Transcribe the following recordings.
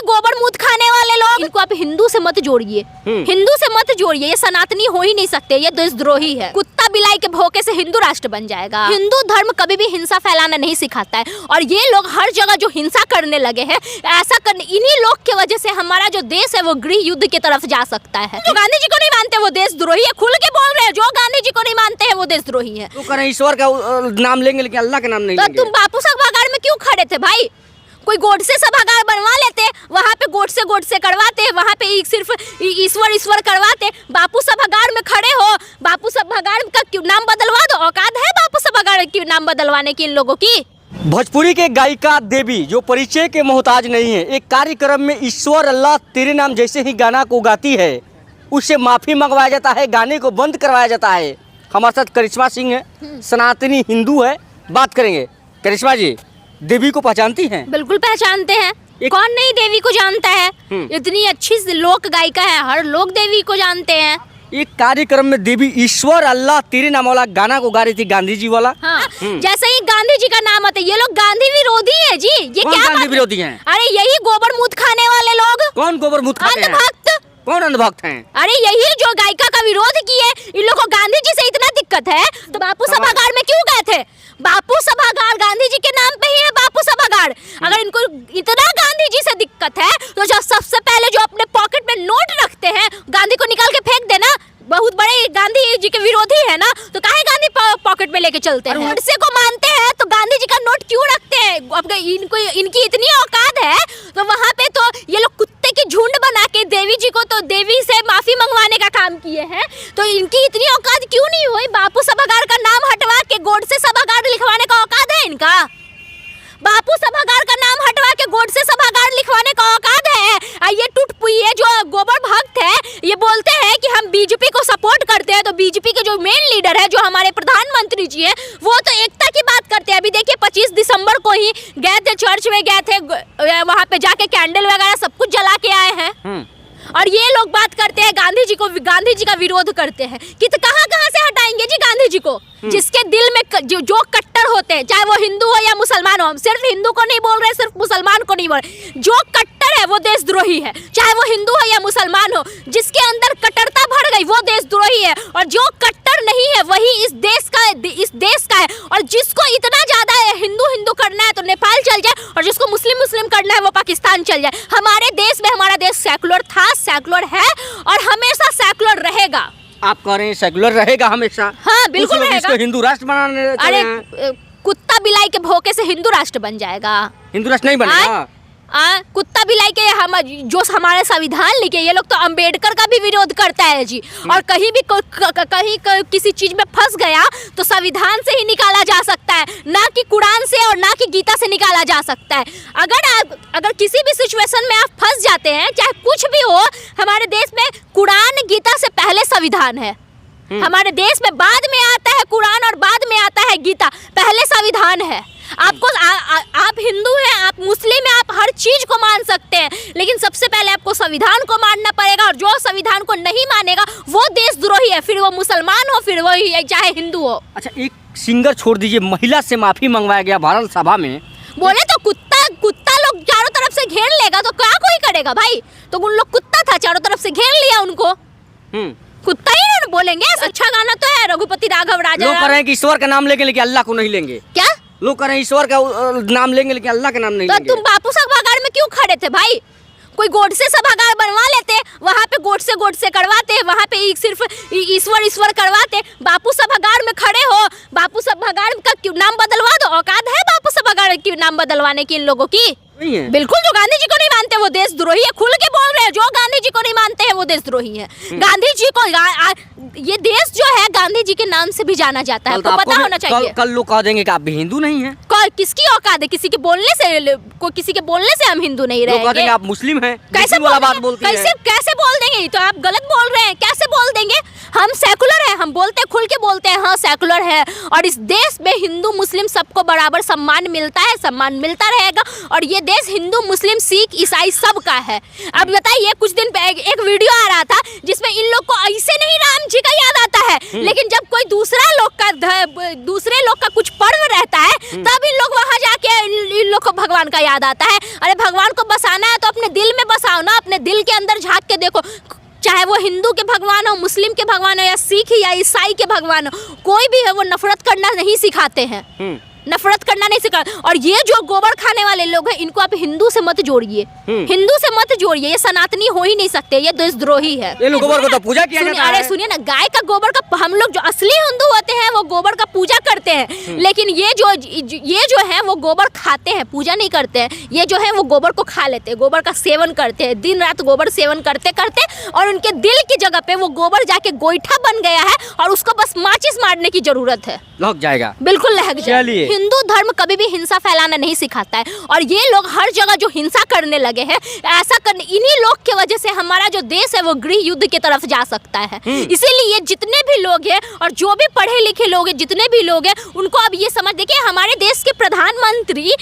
गोबर मूत खाने वाले लोग, इनको आप हिंदू से मत जोड़िए, हिंदू से मत जोड़िए, ये सनातनी हो ही नहीं सकते, ये देशद्रोही है। कुत्ता बिलाई के भौंके से हिंदू राष्ट्र बन जाएगा। हिंदू धर्म कभी भी हिंसा फैलाना नहीं सिखाता है, और ये लोग हर जगह जो हिंसा करने लगे हैं, ऐसा करने इन्हीं लोग की वजह से हमारा जो देश है वो गृह युद्ध की तरफ जा सकता है। जो गांधी जी को नहीं मानते वो देशद्रोही है, खुल के बोल रहे हैं। जो गांधी जी को नहीं मानते हैं वो देशद्रोही है। तो करें ईश्वर का नाम लेंगे लेकिन अल्लाह का नाम नहीं लेंगे। तो तुम बापू सभागार में क्यों खड़े थे भाई? कोई गोडसे सभागार बनवा लेते, वहाँ पे गोडसे करवाते, वहाँ पे सिर्फ ईश्वर करवाते। बापू सभागार में खड़े हो, बापू सभागार का क्यों नाम बदलवा दो। औकात है बापू सभागार की नाम बदलवाने की इन लोगों की? भोजपुरी के गायिका देवी जो परिचय के मोहताज नहीं है, एक कार्यक्रम में ईश्वर अल्लाह तेरे नाम जैसे ही गाना को गाती है, उससे माफ़ी मंगवाया जाता है, गाने को बंद करवाया जाता है। हमारे साथ करिश्मा सिंह है, सनातनी हिंदू है, बात करेंगे। करिश्मा जी, देवी को पहचानती हैं? बिल्कुल पहचानते हैं, कौन नहीं देवी को जानता है। इतनी अच्छी लोक गायिका है, हर लोग देवी को जानते हैं। एक कार्यक्रम में देवी ईश्वर अल्लाह तेरे नाम वाला गाना को गा रही थी, गांधी जी वाला। हाँ। जैसे ही गांधी जी का नाम आता है, ये लोग गांधी विरोधी है जी। ये कौन क्या गांधी विरोधी हैं? अरे यही गोबर मूत खाने वाले लोग। कौन गोबर मूत खाते हैं? अंधभक्त। कौन अंधभक्त हैं? अरे यही जो गायिका का विरोध किए, इन लोगों को गांधी जी से इतना दिक्कत है तो बापू सभागार में क्यों गए थे? बापू सभागार गांधी जी के नाम पे ही है बापू सभागार। अगर इनको इतना गांधी जी से दिक्कत है तो जो सबसे पहले जो अपने पॉकेट में नोट रखते हैं, गांधी को निकाल के फेंक देना। बहुत बड़े गांधी जी के विरोधी है ना, तो काहे गांधी पॉकेट में लेके चलते हैं? गोडसे को मानते हैं तो गांधी जी का नोट क्यों रखते हैं? अब इनको इनकी इतनी औकात है तो वहाँ पे तो ये लोग कुत्ते की झुंड बना के देवी जी को तो देवी से माफी मंगवाने का काम किए हैं। तो इनकी इतनी औकात क्यों नहीं हुई? बापू सभागार का नाम हटवा के गोडसे सभागार लिखवाने का औकात है इनका? बापू सभागार का नाम हटवा के गोडसे सभागार लिखवाने का औकात है? ये टुटपुइये जो गोबर भक्त है, ये बोलते हैं कि हम बीजेपी को सपोर्ट करते हैं, तो बीजेपी के जो मेन लीडर है, जो हमारे प्रधानमंत्री जी हैं, वो तो एकता की बात करते हैं। अभी देखिए 25 दिसंबर को ही गए थे, चर्च में गए थे, वहाँ पे जाके कैंडल वगैरह सब कुछ जला के आए हैं। और ये लोग बात करते हैं गांधी जी को, गांधी जी का विरोध करते हैं कि तो कहाँ से हटाएंगे जी गांधी जी को? जिसके दिल में जो कट्टर होते हैं, चाहे वो हिंदू हो या मुसलमान हो, हम सिर्फ हिंदू को नहीं बोल रहे, सिर्फ मुसलमान को नहीं बोल रहे, जो कट्टर है वो देशद्रोही है। चाहे वो हिंदू हो या मुसलमान हो, जिसके अंदर कट्टरता भर गई वो देशद्रोही है, और जो कट्टर नहीं है वही इस देश का है। और जिसको इतना ज्यादा हिंदू करना है तो नेपाल चल जाए, और जिसको मुस्लिम करना है वो पाकिस्तान चल जाए। हमारे देश में, हमारा देश सेकुलर था, सेकुलर है और हमेशा सेकुलर रहेगा। आप कह रहे हैं सेकुलर रहेगा हमेशा? हाँ बिल्कुल रहेगा। इसको हिंदू राष्ट्र बनाने अरे कुत्ता बिलाई के भौंके से हिंदू राष्ट्र बन जाएगा? हिंदू राष्ट्र नहीं बनेगा। कुत्ता बिलाई के जो हमारे संविधान लिखे, ये लोग तो अंबेडकर का भी विरोध करता है जी। और कहीं भी कहीं किसी चीज में फंस गया तो संविधान से ही निकाला जा सकता है, ना कि कुरान से और ना कि गीता से निकाला जा सकता है। अगर किसी भी सिचुएशन में आप फंस जाते हैं, चाहे कुछ भी हो, हमारे देश में कुरान गीता से पहले संविधान है। हमारे देश में बाद में आता है कुरान और बाद में आता है गीता, पहले संविधान है। आपको आप हिंदू हैं, आप मुस्लिम हैं, आप हर चीज को मान सकते हैं, लेकिन सबसे पहले आपको संविधान को मानना पड़ेगा। और जो संविधान को नहीं मानेगा वो देशद्रोही है, फिर वो मुसलमान हो, फिर वो चाहे हिंदू हो। अच्छा, एक सिंगर छोड़ दीजिए, महिला से माफी मंगवाया गया भारत सभा में। बोले तो कुत्ता लोग चारों तरफ से घेर लेगा तो क्या कोई करेगा भाई? तो उन लोग कुत्ता था, चारों तरफ से घेर लिया उनको, कुत्ता ही ना बोलेंगे। अच्छा गाना तो है रघुपति राघव राजा। लोग कह रहे हैं कि ईश्वर का नाम लेंगे लेकिन अल्लाह को नहीं लेंगे। क्या लोग कह रहे हैं ईश्वर का नाम लेंगे लेकिन अल्लाह का नाम नहीं लेंगे? तो तुम बापू सभागार में क्यों खड़े थे भाई? कोई गोडसे सभागार बनवा लेते, वहाँ पे गोडसे करवाते, वहाँ पे सिर्फ ईश्वर करवाते। बापू सभागार में खड़े हो, बापू सभागार का क्यों नाम बदलवा दो। औकात है बापू सभागार की नाम बदलवाने की इन लोगों की? बिल्कुल। जो गांधी जी को नहीं मानते वो देशद्रोही है, खुल के बोल रहे हैं। जो गांधी जी को नहीं मानते हैं वो देशद्रोही है। गांधी जी को ये देश जो है गांधी जी के नाम से भी जाना जाता है, आपको पता होना चाहिए। कल लोग कह देंगे कि आप भी हिंदू नहीं हैं। किसकी औकात है? किसी के बोलने से हम हिंदू नहीं रहेंगे। लोग कह देंगे आप मुस्लिम हैं। कैसे बोल देंगे? तो आप गलत बोल रहे हैं। कैसे बोल देंगे? हम सेकुलर हैं, हम बोलते खुल के बोलते हैं हाँ सेकुलर है, और इस देश में हिंदू मुस्लिम सबको बराबर सम्मान मिलता है, सम्मान मिलता रहेगा। और ये देश हिंदू मुस्लिम सिख ईसाई सब का है। अब बताइए, कुछ दिन पहले एक वीडियो आ रहा था जिसमें इन लोग को ऐसे नहीं राम जी का याद आता है, लेकिन जब कोई दूसरे लोग का कुछ पर्व रहता है तब इन लोग वहां जाके इन लोग को भगवान का याद आता है। अरे भगवान को बसाना है तो अपने दिल में देखो, चाहे वो हिंदू के भगवान हो, मुस्लिम के भगवान हो, या सिख या ईसाई के भगवान हो, कोई भी है वो नफरत करना नहीं सिखाते हैं, नफरत करना नहीं सिखा। और ये जो गोबर खाने वाले लोग हैं, इनको आप हिंदू से मत जोड़िए, हिंदू से मत जोड़िए, ये सनातनी हो ही नहीं सकते, ये देशद्रोही है। ये लोग गोबर को तो पूजा किया जाता है। अरे सुनिए ना, गाय का गोबर का हम लोग जो असली हिंदू होते हैं वो गोबर का पूजा करते हैं, लेकिन ये जो है वो गोबर खाते हैं, पूजा नहीं करते हैं। ये जो है वो गोबर को खा लेते हैं, गोबर का सेवन करते हैं, दिन रात गोबर सेवन करते करते, और उनके दिल की जगह पे वो गोबर जाके गोईठा बन गया है, और उसको बस माचिस मारने की जरूरत है, लग जाएगा, बिल्कुल लग जाए। हिंदू धर्म कभी भी हिंसा फैलाना नहीं सिखाता है, और ये लोग हर जगह जो हिंसा करने लगे हैं, ऐसा करने इन्हीं लोग की वजह से हमारा जो देश है वो गृह युद्ध की तरफ जा सकता है। इसीलिए जितने भी लोग हैं और जो भी पढ़े लिखे लोग हैं, जितने भी लोग हैं, उनको अब ये समझ, देखिए हमारे देश के प्रधानमंत्री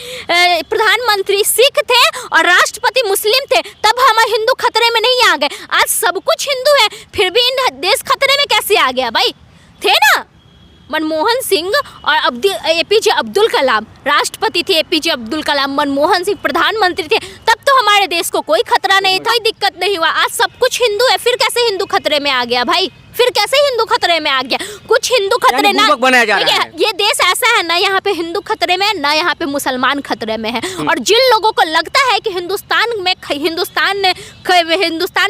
सिख थे और राष्ट्रपति मुस्लिम थे, तब हम हिंदू खतरे में नहीं आ गए। आज सब कुछ हिंदू है, फिर भी देश खतरे में कैसे आ गया भाई? थे ना मनमोहन सिंह और एपीजे अब्दुल कलाम, राष्ट्रपति थे एपीजे अब्दुल कलाम, मनमोहन सिंह प्रधानमंत्री थे, तब तो हमारे देश को कोई खतरा नहीं था, कोई दिक्कत नहीं हुआ। आज सब कुछ हिंदू है, फिर कैसे हिंदू खतरे में आ गया भाई? फिर कैसे हिंदू खतरे में आ गया? कुछ हिंदू खतरे ना बनाया जा रहा है। ये देश ऐसा है ना, यहाँ पे हिंदू खतरे में, ना यहाँ पे मुसलमान खतरे में है। और जिन लोगों को लगता है कि हिंदुस्तान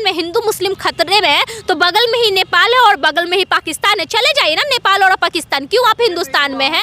में हिंदू मुस्लिम खतरे में है, तो बगल में ही नेपाल है और बगल में ही पाकिस्तान है, चले जाइए ना नेपाल और पाकिस्तान, क्यों आप हिंदुस्तान में है?